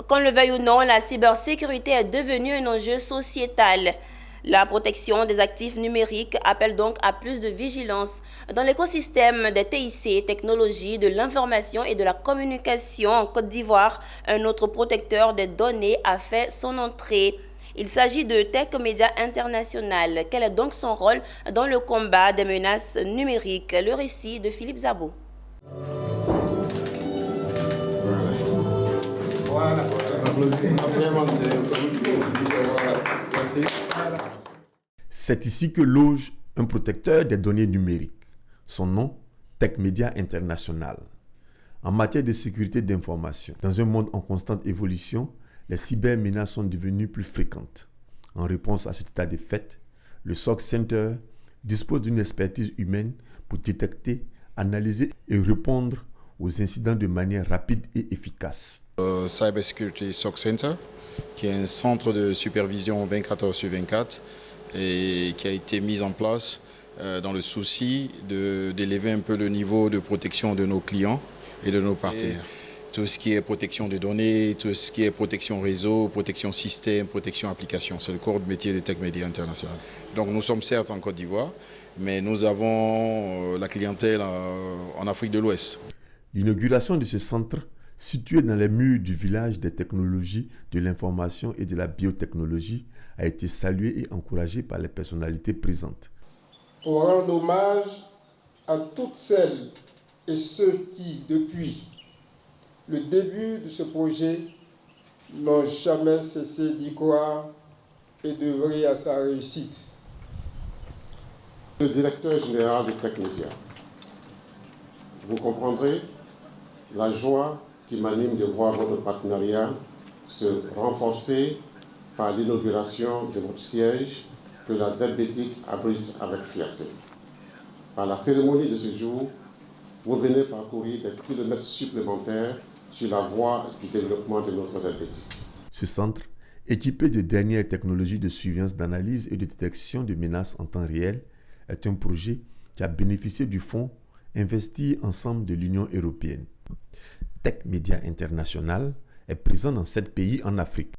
Qu'on le veuille ou non, la cybersécurité est devenue un enjeu sociétal. La protection des actifs numériques appelle donc à plus de vigilance. Dans l'écosystème des TIC, technologies de l'information et de la communication en Côte d'Ivoire, un autre protecteur des données a fait son entrée. Il s'agit de Tech Media International. Quel est donc son rôle dans le combat des menaces numériques? Le récit de Philippe Zabo. C'est ici que loge un protecteur des données numériques. Son nom, Tech Media International. En matière de sécurité d'information, dans un monde en constante évolution, les cybermenaces sont devenues plus fréquentes. En réponse à cet état de fait, le SOC Center dispose d'une expertise humaine pour détecter, analyser et répondre aux incidents de manière rapide et efficace. Cyber Security SOC Center, qui est un centre de supervision 24 heures sur 24 et qui a été mis en place dans le souci d'élever un peu le niveau de protection de nos clients et de nos partenaires. Tout ce qui est protection des données, tout ce qui est protection réseau, protection système, protection application. C'est le corps de métier de Tech Media International. Donc nous sommes certes en Côte d'Ivoire, mais nous avons la clientèle en Afrique de l'Ouest. L'inauguration de ce centre, situé dans les murs du village des technologies de l'information et de la biotechnologie, a été saluée et encouragée par les personnalités présentes. Pour rendre hommage à toutes celles et ceux qui, depuis le début de ce projet, n'ont jamais cessé d'y croire et d'œuvrer à sa réussite. Le directeur général de Tech Media, vous comprendrez la joie qui m'anime de voir votre partenariat se renforcer par l'inauguration de votre siège que la ZBTIC abrite avec fierté. Par la cérémonie de ce jour, vous venez parcourir des kilomètres supplémentaires sur la voie du développement de notre ZBTIC. Ce centre, équipé de dernières technologies de surveillance, d'analyse et de détection de menaces en temps réel, est un projet qui a bénéficié du fonds Investir ensemble de l'Union européenne. Tech Media International est présent dans 7 pays en Afrique.